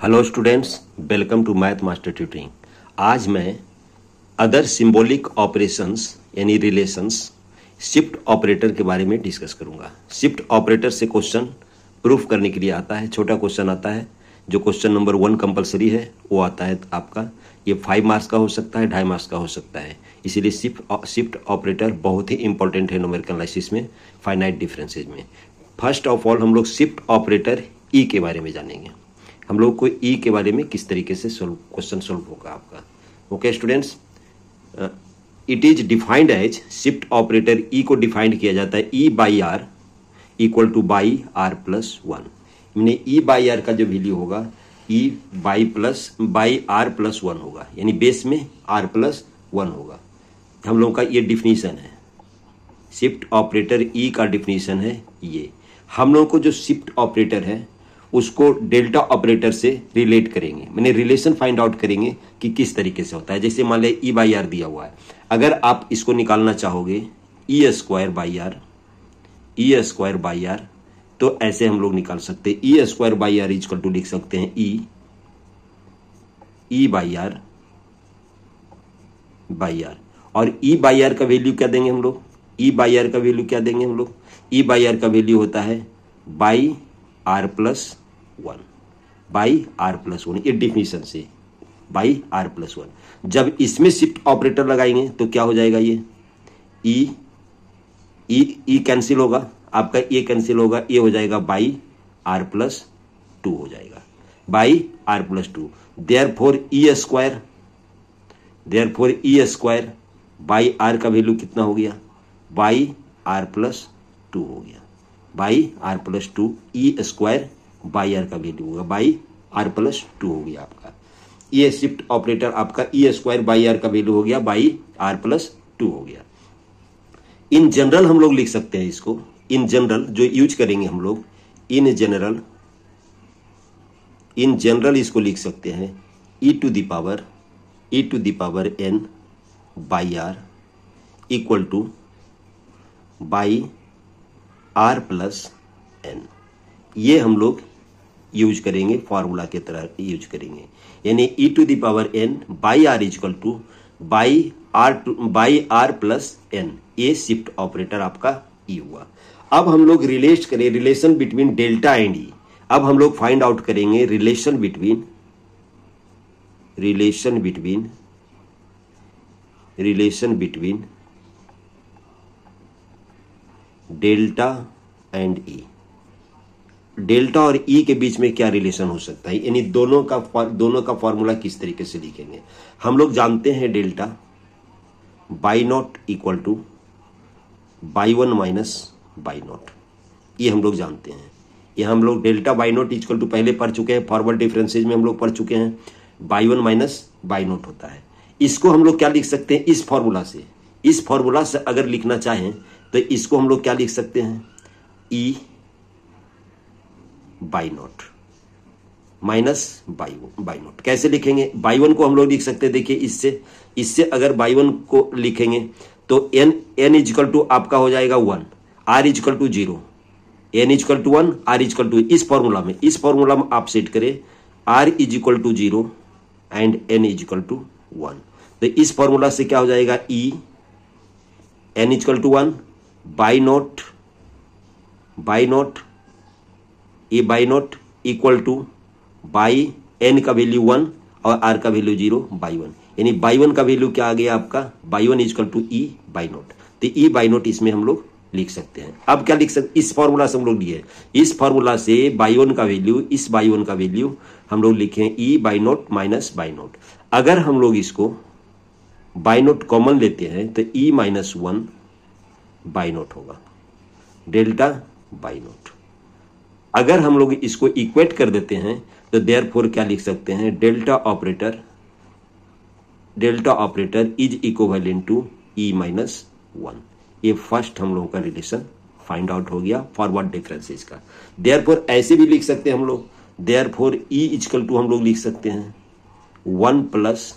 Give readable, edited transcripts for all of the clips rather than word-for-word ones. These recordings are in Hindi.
Hello students, welcome to math master tutoring. आज मैं अदर सिंबॉलिक ऑपरेशंस यानी रिलेशंस शिफ्ट ऑपरेटर के बारे में डिस्कस करूंगा। शिफ्ट ऑपरेटर से क्वेश्चन प्रूफ करने के लिए आता है, छोटा क्वेश्चन आता है। जो क्वेश्चन नंबर 1 कंपलसरी है वो आता है आपका। ये 5 मार्क्स का हो सकता है, 2.5 मार्क्स का हो सकता है। इसीलिए शिफ्ट ऑपरेटर बहुत ही इंपॉर्टेंट है न्यूमेरिकल एनालिसिस में, फाइनाइट डिफरेंसेज में। फर्स्ट ऑफ ऑल हम लोग शिफ्ट ऑपरेटर ई के बारे में जानेंगे। हम लोग को ई के बारे में किस तरीके से क्वेश्चन सोल्व होगा आपका। Okay students, it is defined as shift operator E को डिफाइंड किया जाता है E y r equal to y r plus 1। मैंने ई बाई आर का जो वैल्यू होगा ई बाई आर प्लस 1 होगा, यानी बेस में आर प्लस 1 होगा। हम लोगों का ये डिफिनीशन है। शिफ्ट ऑपरेटर ई का डिफिनीशन है ये। हम लोगों को जो शिफ्ट ऑपरेटर है उसको डेल्टा ऑपरेटर से रिलेट करेंगे, मैंने रिलेशन फाइंड आउट करेंगे कि किस तरीके से होता है। जैसे मान लिया ई बाई आर दिया हुआ है, अगर आप इसको निकालना चाहोगे ई स्क्वायर बाई आर, तो ऐसे हम लोग निकाल सकते हैं। E square y r equal to लिख सकते हैं ई बाई आर और ई बाई आर का वैल्यू क्या देंगे हम लोग? ई बाई आर का वैल्यू क्या देंगे हम लोग? ई बाई आर का वैल्यू होता है y r plus 1, y r plus 1। ये डिफिनीशन से बाई आर प्लस 1। जब इसमें शिफ्ट ऑपरेटर लगाएंगे तो क्या हो जाएगा? ये ई कैंसिल होगा, आपका ये कैंसिल होगा, ये हो जाएगा बाई आर प्लस 2 हो जाएगा, y r plus 2। Therefore E square y r का वैल्यू कितना हो गया? बाई आर प्लस 2 हो गया, y r plus 2। E square y r का वैल्यू होगा बाई आर प्लस 2 हो गया आपका। ये शिफ्ट ऑपरेटर आपका ई स्क्वायर बाई आर का वैल्यू हो गया बाई आर प्लस 2 हो गया। इन जनरल हम लोग लिख सकते हैं इसको। इन जनरल जो यूज करेंगे हम लोग, इन जनरल इसको लिख सकते हैं E to the power n y r equal to y r plus n. ये हम लोग यूज करेंगे, फॉर्मूला के तरह यूज करेंगे, यानी E to the power n y r equal to y r plus n. ये शिफ्ट ऑपरेटर आपका ई हुआ। अब हम लोग relation between delta and E. अब हम लोग फाइंड आउट करेंगे relation between delta and E. Delta और ई के बीच में क्या रिलेशन हो सकता है, यानी दोनों का फॉर्मूला किस तरीके से लिखेंगे। हम लोग जानते हैं delta y nought equal to y 1 minus y nought. ये हम लोग जानते हैं। ये हम लोग delta y nought equal to पहले पढ़ चुके हैं, फॉरवर्ड डिफरेंसेज में हम लोग पढ़ चुके हैं। बाई 1 माइनस बाई नॉट होता है। इसको हम लोग क्या लिख सकते हैं? इस फॉर्मूला से अगर लिखना चाहें तो इसको हम लोग क्या लिख सकते हैं? E y naught minus y naught. कैसे लिखेंगे? बाई 1 को हम लोग लिख सकते हैं, देखिए इससे अगर बाई 1 को लिखेंगे तो n इजकल टू आपका हो जाएगा 1, r is equal to 0, n is equal to 1, r is equal to. इस फॉर्मूला में आप सेट करें r is equal to 0 and n is equal to 1। तो इस फॉर्मूला से क्या हो जाएगा? e n is equal to 1 y nought a y nought equal to y n का वैल्यू 1 और r का वैल्यू 0 बाई 1, यानी बाई 1 का वैल्यू क्या आ गया आपका? Y 1 is equal to E y nought. तो ई बाई नॉट इसमें हम लोग लिख सकते हैं। अब क्या लिख सकते? इस फॉर्मूला से हम लोग लिए, इस फॉर्मूला से बाई 1 का वैल्यू हम लोग लिखें E y naught minus y naught. अगर हम लोग इसको बाई नॉट कॉमन लेते हैं तो ई माइनस 1 बाई नॉट होगा, डेल्टा बाई नॉट। अगर हम लोग इसको इक्वेट कर देते हैं तो देयरफॉर क्या लिख सकते हैं? Delta operator is equivalent to E minus 1। ये फर्स्ट हम लोगों का रिलेशन फाइंड आउट हो गया फॉरवर्ड डिफरेंसेस का। देयरफॉर ऐसे भी लिख सकते हैं हम लोग, देयरफॉर ई इक्वल टू हम लोग लिख सकते हैं 1 प्लस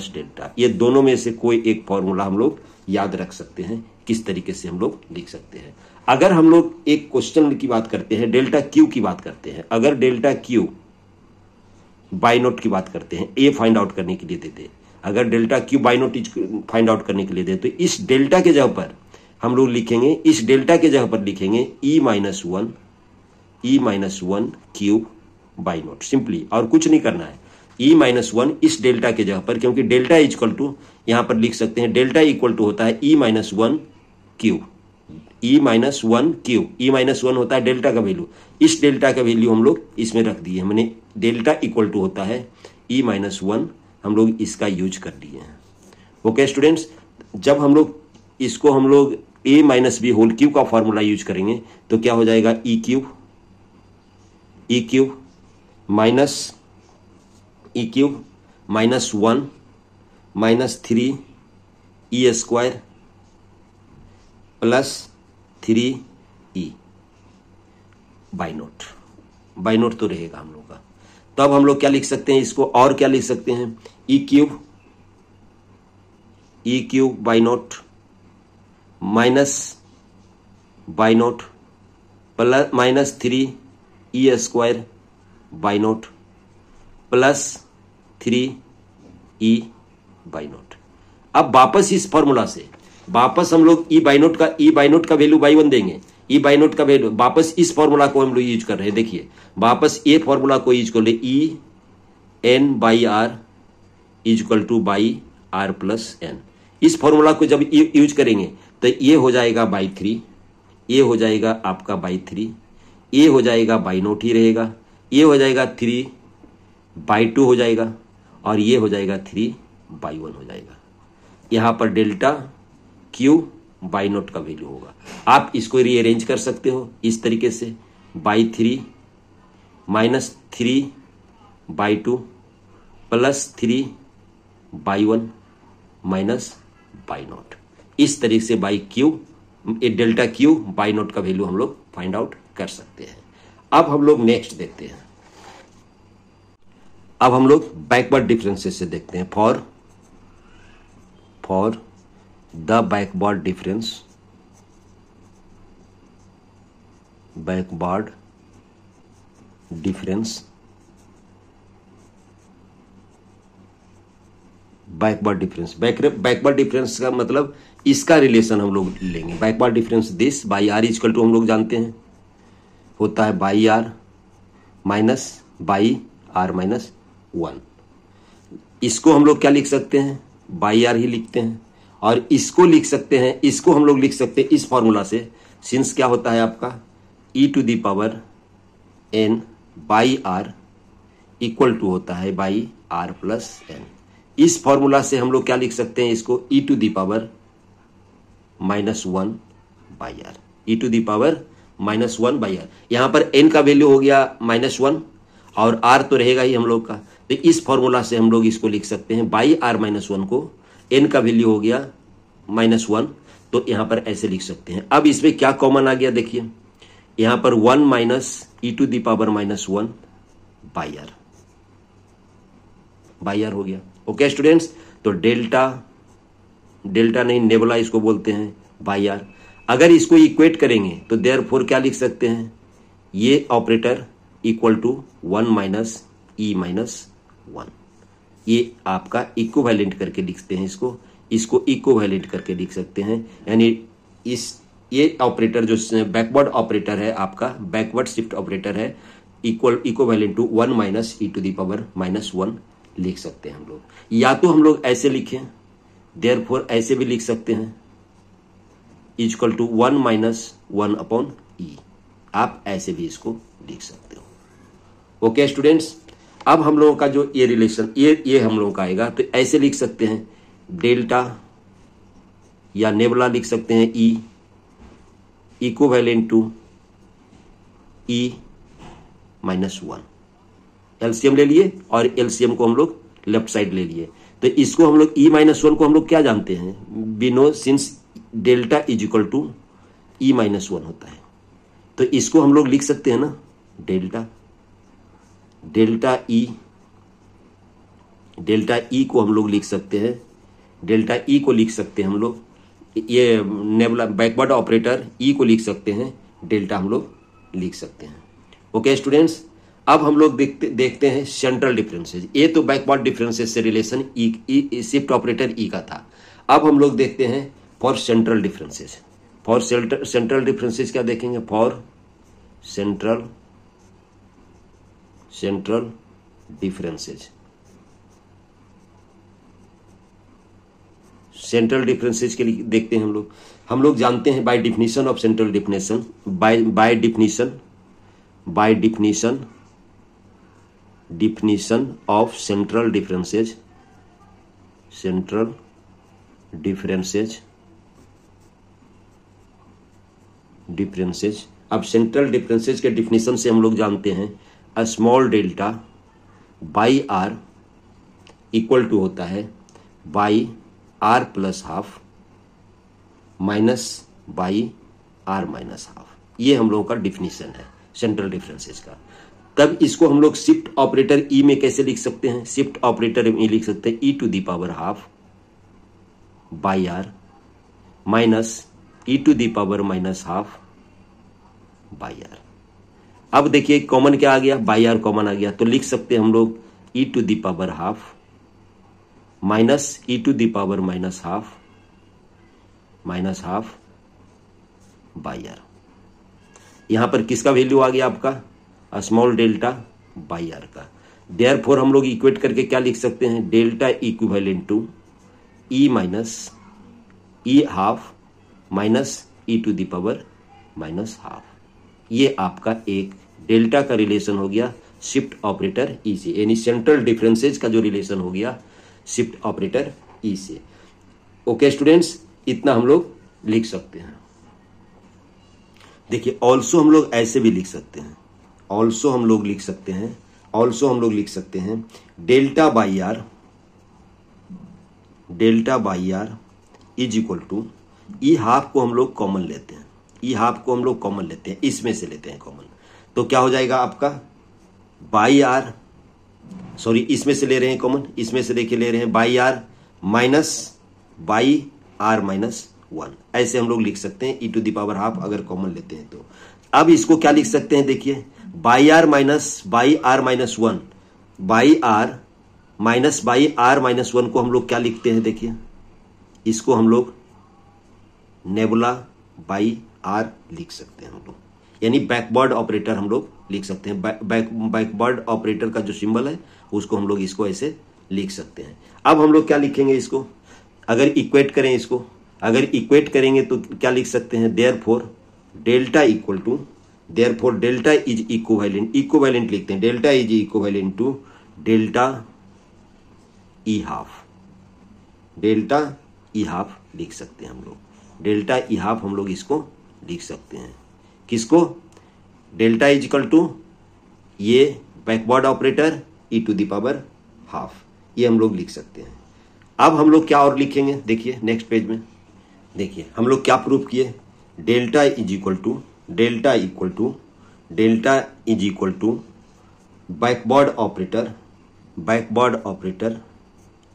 डेल्टा। ये दोनों में से कोई एक फॉर्मूला हम लोग याद रख सकते हैं, किस तरीके से हम लोग लिख सकते हैं। अगर हम लोग एक क्वेश्चन की बात करते हैं, डेल्टा क्यू की बात करते हैं, अगर डेल्टा क्यू बाई नोट की बात करते हैं, ए फाइंड आउट करने के लिए देते, अगर delta Q by note find out करने के लिए दे, तो इस डेल्टा के जगह पर हम लोग लिखेंगे, इस डेल्टा के जगह पर लिखेंगे E minus one cube y naught, simply, और कुछ नहीं करना है। ई माइनस वन इस डेल्टा के जगह पर, क्योंकि डेल्टा इक्वल टू यहां पर लिख सकते हैं, डेल्टा इक्वल टू होता है ई माइनस वन क्यूब, ई माइनस वन क्यूब, ई माइनस वन होता है डेल्टा का वैल्यू, इस डेल्टा का वैल्यू हम लोग इसमें रख दिए, हमने डेल्टा इक्वल टू होता है ई माइनस वन, हम लोग इसका यूज कर लिए हैं। ओके स्टूडेंट्स, जब हम लोग इसको हम लोग ए माइनस बी होल क्यूब का फॉर्मूला यूज करेंगे तो क्या हो जाएगा, E cube minus one minus three E square plus 3e by note तो रहेगा हम लोग का। तो अब हम लोग क्या लिख सकते हैं इसको, और क्या लिख सकते हैं, E cube y note minus by note plus minus 3e square by note plus 3e by note. अब वापस इस फॉर्मूला से वापस हम लोग ई बाई नोट का वैल्यू बाई वन देंगे, ई बाई नोट का वैल्यू वापस इस फॉर्मूला को हम लोग यूज कर रहे हैं। देखिए वापस ये फॉर्मूला को यूज कर ले, E n y r is equal to y r plus n. इस फॉर्मूला को जब यूज करेंगे तो ये हो जाएगा बाई थ्री, ये हो जाएगा आपका बाई थ्री, ये हो जाएगा बाई नोट ही रहेगा, ये हो जाएगा 3/2 हो जाएगा, और ये हो जाएगा 3/1 हो जाएगा। यहां पर डेल्टा क्यू बाई नोट का वैल्यू होगा। आप इसको रीअरेंज कर सकते हो इस तरीके से, by three minus 3/2 plus 3/1 minus by note. इस तरीके से by Q delta Q by note का वैल्यू हम लोग फाइंड आउट कर सकते हैं। अब हम लोग नेक्स्ट देखते हैं, अब हम लोग बैकवर्ड डिफरेंसेस से देखते हैं। For the backward difference, backward difference का मतलब इसका रिलेशन हम लोग लेंगे। Backward difference this y r equal to हम लोग जानते हैं होता है बाई आर माइनस वन। इसको हम लोग क्या लिख सकते हैं, बाई आर ही लिखते हैं, और इसको लिख सकते हैं, इसको हम लोग लिख सकते हैं इस फॉर्मूला से, सिंस क्या होता है आपका e to the power n y r equal to होता है बाई आर प्लस एन। इस फॉर्मूला से हम लोग क्या लिख सकते हैं इसको, e to the power -1 y r, e to the power -1 y r. यहां पर n का वैल्यू हो गया -1 और r तो रहेगा ही हम लोग का, तो इस फॉर्मूला से हम लोग इसको लिख सकते हैं बाई आर -1 को, n का वैल्यू हो गया -1, तो यहां पर ऐसे लिख सकते हैं। अब इसमें क्या कॉमन आ गया, देखिए यहां पर 1 minus E to the power -1 y r हो गया। ओके स्टूडेंट्स, तो डेल्टा नहीं नेबुला इसको बोलते हैं बाई आर। अगर इसको इक्वेट करेंगे तो देयरफॉर क्या लिख सकते हैं, ये ऑपरेटर इक्वल टू 1 माइनस ई -1, ये आपका इक्विवेलेंट करके लिखते हैं इसको इक्विवेलेंट करके लिख सकते हैं। यानी ये ऑपरेटर जो बैकवर्ड ऑपरेटर है आपका, बैकवर्ड शिफ्ट ऑपरेटर है, equivalent to 1 minus E to the power -1 लिख सकते हैं हम लोग। या तो हम लोग ऐसे लिखें, देयरफॉर ऐसे भी लिख सकते हैं, इक्वल टू 1 माइनस 1 अपॉन ई, आप ऐसे भी इसको लिख सकते हो। ओके स्टूडेंट्स, अब हम लोगों का जो ये रिलेशन ये हम लोगों का आएगा, तो ऐसे लिख सकते हैं डेल्टा या नेबुला लिख सकते हैं ई इक्विवेलेंट टू ई -1। एलसीएम ले लिए और एलसीएम को हम लोग लेफ्ट साइड ले लिए, तो इसको हम लोग ई -1 को हम लोग क्या जानते हैं, we know since delta is equal to E -1 होता है, तो इसको हम लोग लिख सकते हैं ना, डेल्टा ई को हम लोग लिख सकते हैं, डेल्टा ई को लिख सकते हैं हम लोग, ये नेबुला बैकवर्ड ऑपरेटर ई को लिख सकते हैं, डेल्टा हम लोग लिख सकते हैं। ओके स्टूडेंट्स, अब हम लोग देखते हैं सेंट्रल डिफरेंसेज। ये तो बैकवर्ड डिफरेंसेज से रिलेशन शिफ्ट ऑपरेटर ई का था। अब हम लोग देखते हैं for central differences. For central differences क्या देखेंगे? For central differences. Central differences के लिए देखते हैं हम लोग जानते हैं by definition of central definition, by definition of central differences, अब सेंट्रल डिफरेंसेज के डिफिनीशन से हम लोग जानते हैं a small delta y r equal to होता है y r plus half minus y r minus half. ये हम लोगों का डिफिनीशन है सेंट्रल डिफरेंसेज का। तब इसको हम लोग शिफ्ट ऑपरेटर ई में कैसे लिख सकते हैं? शिफ्ट ऑपरेटर में लिख सकते हैं E to the power half y r minus E to the power minus half y r. अब देखिए कॉमन क्या आ गया? बाई आर कॉमन आ गया, तो लिख सकते हैं हम लोग E to the power half minus E to the power minus half y r. यहां पर किसका वैल्यू आ गया? आपका स्मॉल डेल्टा बाई आर का। देयरफॉर हम लोग इक्वेट करके क्या लिख सकते हैं? Delta equivalent to E minus E half minus E to the power minus half. ये आपका एक डेल्टा का रिलेशन हो गया शिफ्ट ऑपरेटर ई से, यानी सेंट्रल डिफरेंसेज का जो रिलेशन हो गया शिफ्ट ऑपरेटर ई से। ओके स्टूडेंट्स, इतना हम लोग लिख सकते हैं। देखिए ऑल्सो हम लोग ऐसे भी लिख सकते हैं, ऑल्सो हम लोग लिख सकते हैं delta y r is equal to E half को हम लोग कॉमन लेते हैं, इसमें से लेते हैं कॉमन, तो क्या हो जाएगा आपका बाई आर, सॉरी इसमें से ले रहे हैं कॉमन, इसमें से देखिए ले रहे हैं y r minus y r minus 1। ऐसे हम लोग लिख सकते हैं E to the power half अगर कॉमन लेते हैं तो। अब इसको क्या लिख सकते हैं? देखिए y r minus y r minus 1, y r minus 1 को हम लोग क्या लिखते हैं? देखिए इसको हम लोग नेबुला बाई आर लिख सकते हैं हम लोग, यानी बैकवर्ड ऑपरेटर हम लोग लिख सकते हैं। बैकवर्ड ऑपरेटर का जो सिंबल है उसको हम लोग इसको ऐसे लिख सकते हैं। अब हम लोग क्या लिखेंगे इसको? अगर इक्वेट करेंगे तो क्या लिख सकते हैं? देयरफॉर डेल्टा इज इक्विवेलेंट लिखते हैं, delta is equivalent to delta E half लिख सकते हैं हम लोग। डेल्टा ई हाफ हम लोग इसको लिख सकते हैं। किसको? डेल्टा इज इक्वल टू ये backward operator E to the power half, ये हम लोग लिख सकते हैं। अब हम लोग क्या और लिखेंगे? देखिए नेक्स्ट पेज में देखिए हम लोग क्या प्रूफ किए? Delta is equal to backward operator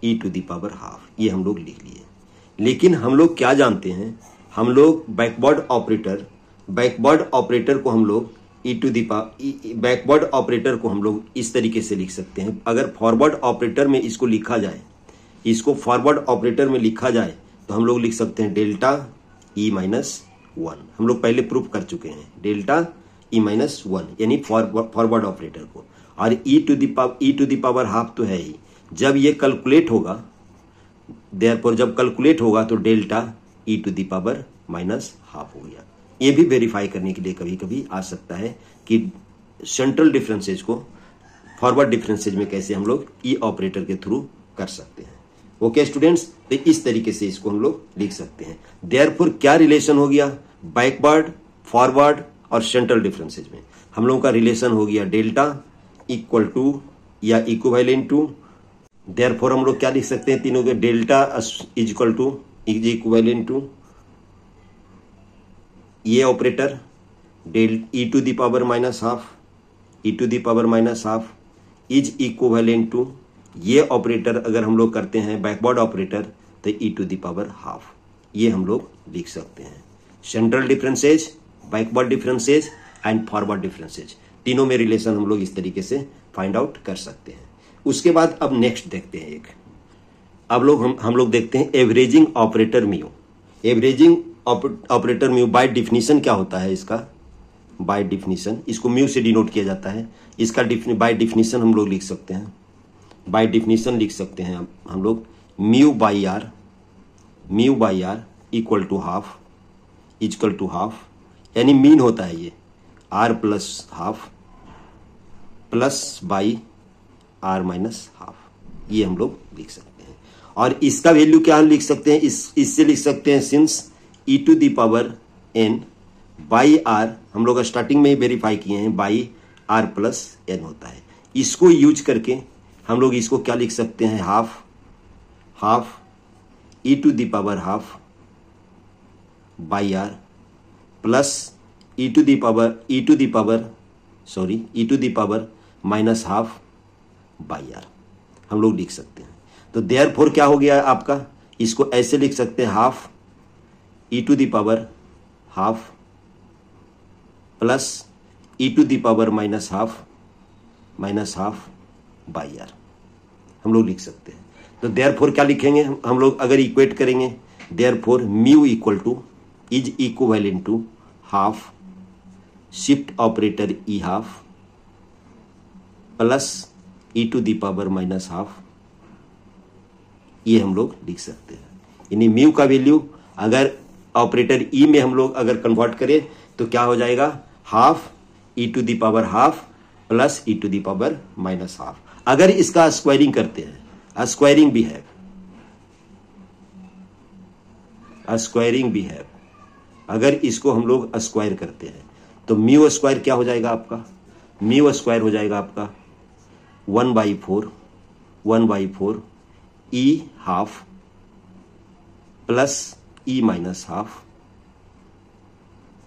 E to the power half, ये हम लोग लिख लिए। लेकिन हम लोग क्या जानते हैं? हम लोग बैकवर्ड ऑपरेटर को हम लोग बैकवर्ड ऑपरेटर को हम लोग इस तरीके से लिख सकते हैं। अगर फॉरवर्ड ऑपरेटर में इसको लिखा जाए, फॉरवर्ड ऑपरेटर में लिखा जाए तो हम लोग लिख सकते हैं डेल्टा ई माइनस 1। हम लोग पहले प्रूफ कर चुके हैं डेल्टा ई माइनस 1 यानी फॉरवर्ड ऑपरेटर को, और ई टू द पावर हाफ तो है ही। जब ये कैलकुलेट होगा, देयरफॉर जब कैलकुलेट होगा तो delta E to the power minus half हो गया। ये भी वेरीफाई करने के लिए कभी कभी आ सकता है कि सेंट्रल डिफरेंसेज को फॉरवर्ड डिफरेंसेज में कैसे हम लोग ई ऑपरेटर के थ्रू कर सकते हैं। ओके स्टूडेंट्स, तो इस तरीके से इसको हम लोग लिख सकते हैं। देयरफॉर क्या रिलेशन हो गया? बैकवर्ड, फॉरवर्ड और सेंट्रल डिफरेंसेज में हम लोगों का रिलेशन हो गया डेल्टा इक्वल टू या इक्विवेलेंट टू। देयरफॉर हम लोग क्या लिख सकते हैं तीनों के? डेल्टा इज इक्विवेलेंट टू ये operator E to the power minus half is equivalent to ये ऑपरेटर अगर हम लोग करते हैं बैकवर्ड ऑपरेटर तो E to the power half, ये हम लोग लिख सकते हैं। Central differences, backward differences and forward differences, तीनों में रिलेशन हम लोग इस तरीके से फाइंड आउट कर सकते हैं। उसके बाद अब नेक्स्ट देखते हैं हम लोग देखते हैं averaging operator mu. Averaging operator mu by definition क्या होता है इसका? बाय डिफिनीशन इसको म्यू से डिनोट किया जाता है। इसका बाय डिफिनीशन हम लोग लिख सकते हैं, बाय डिफिनीशन लिख सकते हैं हम लोग mu y r equal to half, यानी मीन होता है ये r plus half plus y r minus half, ये हम लोग लिख सकते हैं। और इसका वैल्यू क्या लिख सकते हैं? इससे लिख सकते हैं since e to the power n y r, हम लोग स्टार्टिंग में ही वेरीफाई किए हैं, बाई आर प्लस एन होता है। इसको यूज करके हम लोग इसको क्या लिख सकते हैं? Half e to the power half y r plus e to the power minus half y r हम लोग लिख सकते हैं। तो देयरफॉर क्या हो गया आपका? इसको ऐसे लिख सकते हैं half e to the power half plus e to the power minus half y r हम लोग लिख सकते हैं। तो देयरफॉर क्या लिखेंगे हम लोग? अगर इक्वेट करेंगे therefore mu equal to is equivalent to half shift operator E half plus e to the power minus half, ये हम लोग लिख सकते हैं। यानी म्यू का वैल्यू अगर ऑपरेटर ई में हम लोग अगर कन्वर्ट करें तो क्या हो जाएगा? Half e to the power half plus e to the power minus half. अगर इसका स्क्वायरिंग करते हैं, स्क्वायरिंग भी है, अगर इसको हम लोग स्क्वायर करते हैं तो म्यू स्क्वायर क्या हो जाएगा आपका? म्यू स्क्वायर हो जाएगा आपका 1/4 E half plus E minus half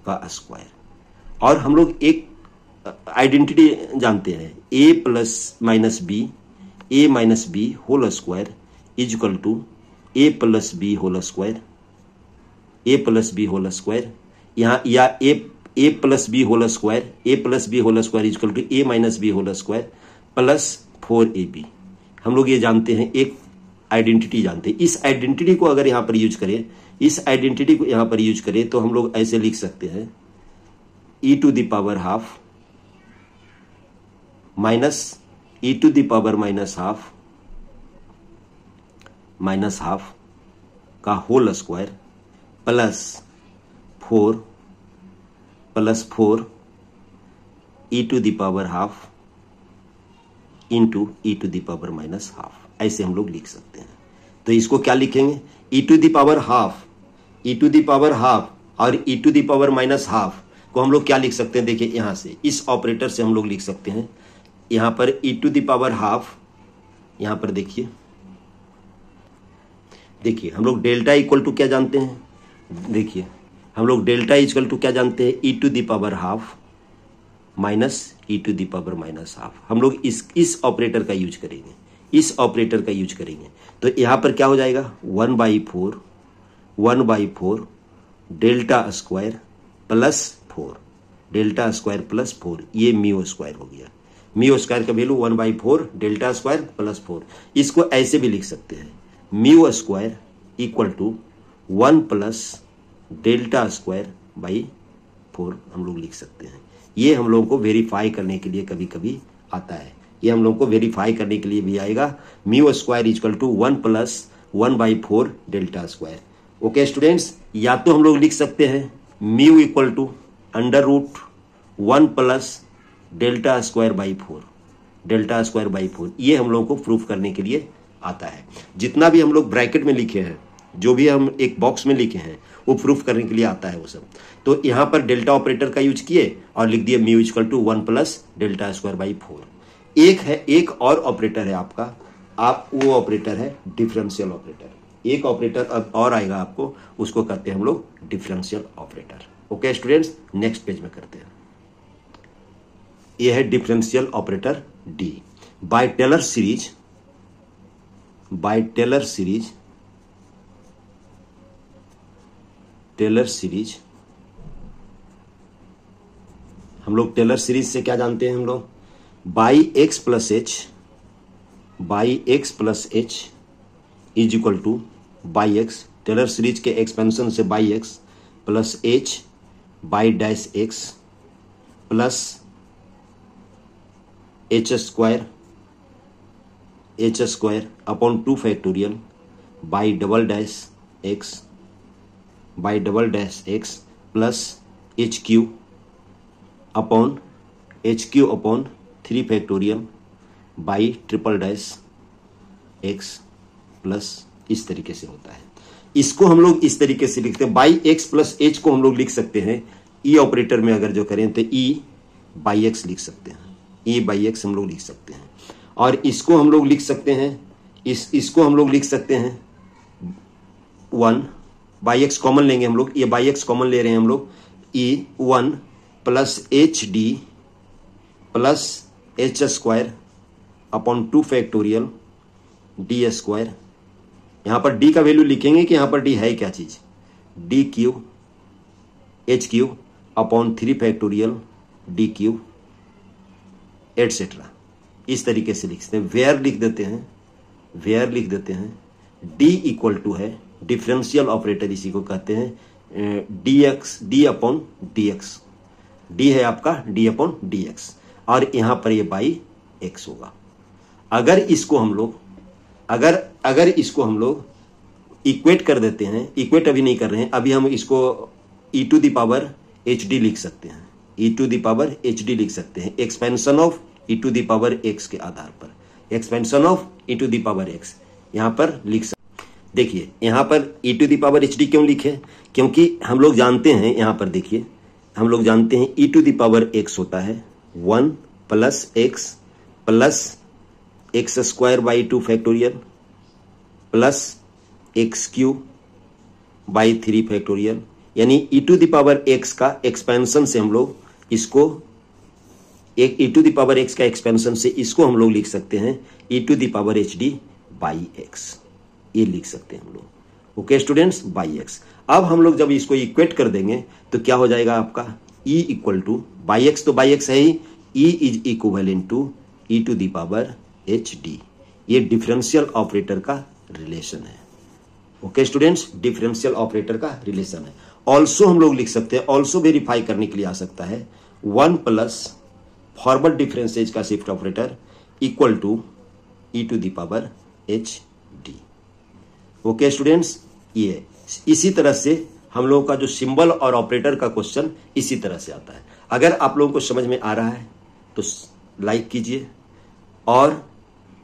का स्क्वायर। और हम लोग एक आइडेंटिटी जानते हैं, a plus minus b whole square is equal to a plus b whole square, यहाँ या a plus b whole square is equal to a minus b whole square plus 4ab। हम लोग ये जानते हैं, एक आइडेंटिटी जानते हैं। इस आइडेंटिटी को अगर यहाँ पर यूज करें तो हम लोग ऐसे लिख सकते हैं e to the power half minus e to the power minus half का whole square plus 4 e to the power half into e to the power minus half, ऐसे हम लोग लिख सकते हैं। तो इसको क्या लिखेंगे? e to the power half और e to the power minus half को हम लोग क्या लिख सकते हैं? देखिए यहां से इस ऑपरेटर से हम लोग लिख सकते हैं, यहां पर e to the power half, यहां पर देखिए हम लोग डेल्टा इक्वल टू क्या जानते हैं? देखिए हम लोग डेल्टा इक्वल टू क्या जानते हैं? e to the power half minus e to the power minus half. हम लोग इस ऑपरेटर का यूज करेंगे, तो यहां पर क्या हो जाएगा? 1/4 डेल्टा स्क्वायर प्लस 4, ये म्यू स्क्वायर हो गया। म्यू स्क्वायर का वैल्यू 1/4 डेल्टा स्क्वायर प्लस 4। इसको ऐसे भी लिख सकते हैं, mu square equal to 1 plus delta square by 4 हम लोग लिख सकते हैं। ये हम लोगों को वेरीफाई करने के लिए कभी कभी आता है, ये हम लोगों को वेरीफाई करने के लिए भी आएगा। Mu square equal to 1 plus 1/4 delta square. Okay students, या तो हम लोग लिख सकते हैं mu equal to under root 1 plus delta square by 4, ये हम लोगों को प्रूफ करने के लिए आता है। जितना भी हम लोग ब्रैकेट में लिखे हैं, जो भी हम एक बॉक्स में लिखे हैं, वो प्रूफ करने के लिए आता है वो सब। तो यहां पर डेल्टा ऑपरेटर का यूज किए और लिख दिए mu equal to 1 plus delta square by 4। एक और ऑपरेटर है आपका, वो ऑपरेटर है डिफरेंशियल ऑपरेटर। एक ऑपरेटर अब और आएगा आपको, उसको करते हैं हम लोग differential operator. Okay students, next page में करते हैं। ये है differential operator D. By Taylor series हम लोग टेलर सीरीज से क्या जानते हैं हम लोग, y x plus h is equal to y x, Taylor series के एक्सपेंशन से y x plus h y dash x plus h square upon 2 factorial y double dash x plus h cube upon 3 factorial y triple dash x plus, इस तरीके से होता है। इसको हम लोग इस तरीके से लिखते हैं, बाई एक्स प्लस एच को हम लोग लिख सकते हैं ई ऑपरेटर में अगर जो करें तो ई बाई एक्स लिख सकते हैं, ई बाई एक्स हम लोग लिख सकते हैं। और इसको हम लोग लिख सकते हैं, इसको हम लोग लिख सकते हैं 1 बाई एक्स कॉमन लेंगे हम लोग, ये बाई एक्स कॉमन ले रहे हैं हम लोग, ई 1 plus H D plus h square upon 2 factorial D square. यहां पर डी का वैल्यू लिखेंगे कि यहां पर डी है क्या चीज, D Q H cube upon 3 factorial D Q etcetera, इस तरीके से लिखते हैं। वेयर लिख देते हैं, डी इक्वल टू है डिफरेंशियल ऑपरेटर, इसी को कहते हैं D upon D x, D है आपका डी अपॉन डी एक्स, और यहां पर ये बाई एक्स होगा। अगर इसको हम लोग इक्वेट कर देते हैं, इक्वेट अभी नहीं कर रहे हैं, अभी हम इसको E to the power h D लिख सकते हैं, E to the power h D लिख सकते हैं, expansion of E to the power x के आधार पर, expansion of E to the power x यहां पर लिख सकते। देखिए यहां पर E to the power h D क्यों लिखे, क्योंकि हम लोग जानते हैं, यहां पर देखिए हम लोग जानते हैं E to the power x होता है 1 plus x square by 2 factorial plus x cube by 3 factorial, यानी E to the power x का एक्सपेंशन से हम लोग इसको, एक E to the power x का एक्सपेंशन से इसको हम लोग लिख सकते हैं E to the power h D y x, ये लिख सकते हैं हम लोग। Okay students, y x. अब हम लोग जब इसको इक्वेट कर देंगे तो क्या हो जाएगा आपका, E equal to y x, तो बाई एक्स है ही, E is equivalent to E to the power h D. ये डिफरेंशियल ऑपरेटर का रिलेशन है। ओके स्टूडेंट्स, डिफरेंशियल ऑपरेटर का रिलेशन है। ऑल्सो हम लोग लिख सकते हैं, ऑल्सो वेरीफाई करने के लिए आ सकता है 1 प्लस फॉरवर्ड डिफरेंशिएज का shift operator equal to E to the power h D. Okay students, ये इसी तरह से हम लोगों का जो सिंबल और ऑपरेटर का क्वेश्चन इसी तरह से आता है। अगर आप लोगों को समझ में आ रहा है तो लाइक कीजिए, और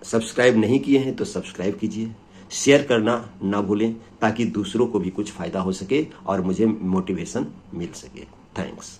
सब्सक्राइब नहीं किए हैं तो सब्सक्राइब कीजिए, शेयर करना ना भूलें ताकि दूसरों को भी कुछ फायदा हो सके और मुझे मोटिवेशन मिल सके। थैंक्स।